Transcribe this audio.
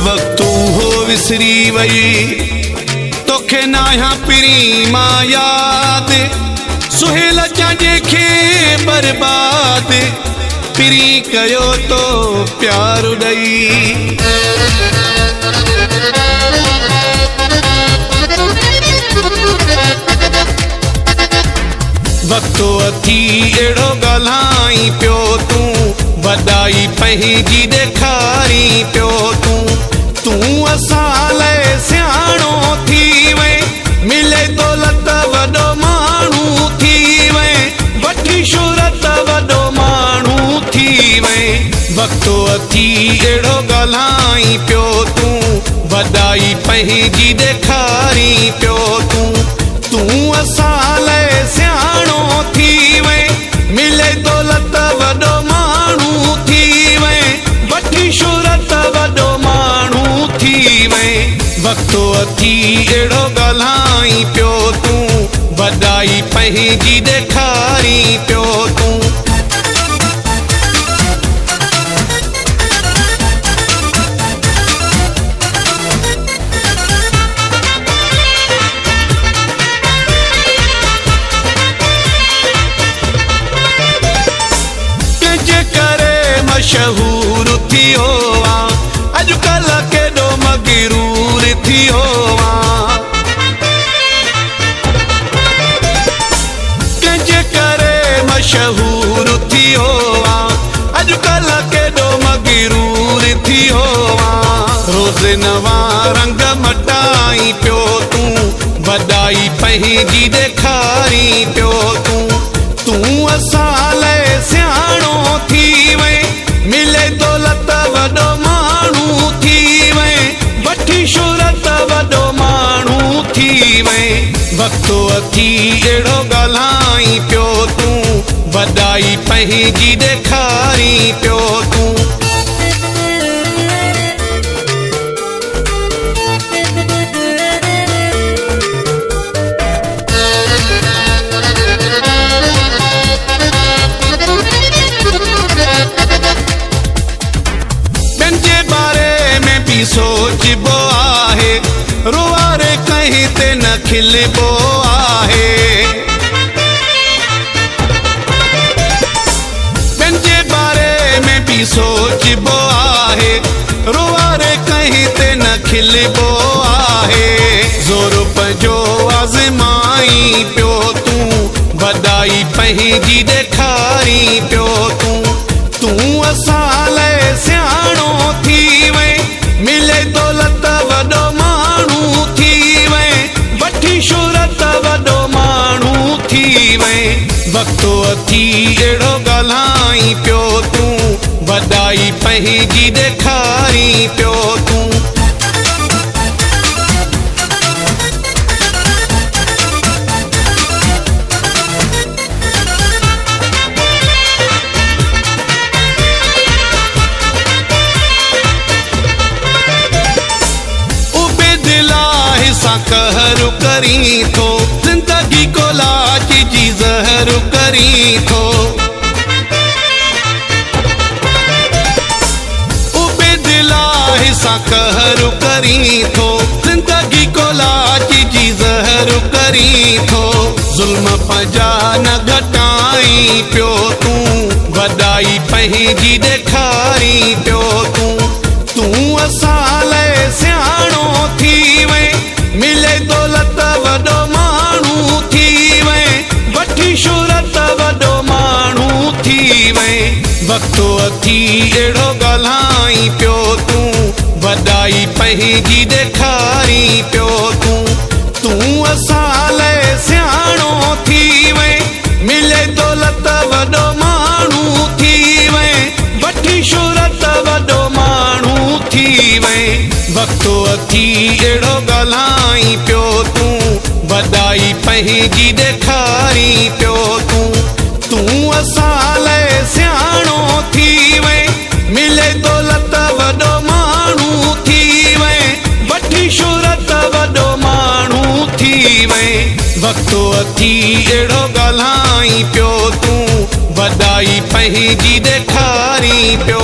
वक्तू हो विसरी वई तोखे नाया पिरी मां याद सुहेल चांजे खे बर्बाद पिरी कयो तो प्यार उड़ई वक्तो अथी एड़ो गलाई प्यो तू वडाई पंहिंजी ॾेखारी प्यो तू असां लाइ सियाणो थी वे मिले दौलत वॾो माण्हू थी वे वठी शोहरत वॾो माण्हू थी वे वक्तो अथी एड़ो गलाई प्यो तू वडाई पंहिंजी ॾेखारी प्यो तू असां लाइ सियाणो थी वे मिले दौलत वॾो माण्हू थी वे वठी शोहरत वॾो माण्हू थी वे वक्तो अथी एड़ो ॻाल्हाई पियो तूं वॾाई पंहिंजी ॾेखारी पियो तूं मशहूर थियो अजकल केॾो मगरूर थियो कंहिंजे करे मशहूर थियो अजकल केॾो मगरूर थियो रोज़ नवा रंग मटाई पियो तूं वॾाई पंहिंजी ॾेखारी पियो तूं असां लाइ सियाणो थी वे मिले दौलत वॾो माण्हू थी वे वठी शोहरत वॾो माण्हू थी वे वक्तो अथी एड़ो ॻाल्हाई पियो तूं वॾाई पंहिंजी ॾेखारी पियो तूं सोचबो आहे रुवारे कहीं ते न खिलबो आहे पंहिंजे बारे में भी सोचबो आहे रुवारे कहीं ते न खिलबो आहे ज़ोर पंहिंजो आज़माई पियो तूं वॾाई पंहिंजी ॾेखारी पियो तूं असां लाइ सियाणो थी वे मिले दौलत वॾो माण्हू थी वे वठी शोहरत वॾो माण्हू थी वे वक्तो अथी एड़ो ॻाल्हाई पियो तूं वॾाई पंहिंजी ॾेखारी पियो तूं कहर करी थो जिंदगी को लाज जी जहर करी थो उबे दिलाह सा कहर करी थो जिंदगी को लाज जी जहर करी थो जुल्म पंहिंजा न घटाई पियो तूं वॾाई पंहिंजी ॾेखारी पियो तूं असां लाइ सियाणो थी वे मिले दौलत वॾो माण्हू थी वे वठी शोहरत वॾो माण्हू थी वे वक्तो अथी एड़ो ॻाल्हाई पियो तूं वॾाई पंहिंजी ॾेखारी पियो तूं असां लाइ सियाणो थी वे मिले दौलत वॾो माण्हू थी वे वठी शोहरत वॾो माण्हू थी वे वक्तो अथी एड़ो ॻाल्हाई पियो तूं वॾाई पंहिंजी ॾेखारी पियो तूं असां लाइ सियाणो थी वे मिले दौलत वॾो माण्हू थी वे वठी शोहरत वॾो माण्हू थी वे वक्तो अथी एड़ो ॻाल्हाई पियो तूं वॾाई पंहिंजी ॾेखारी पियो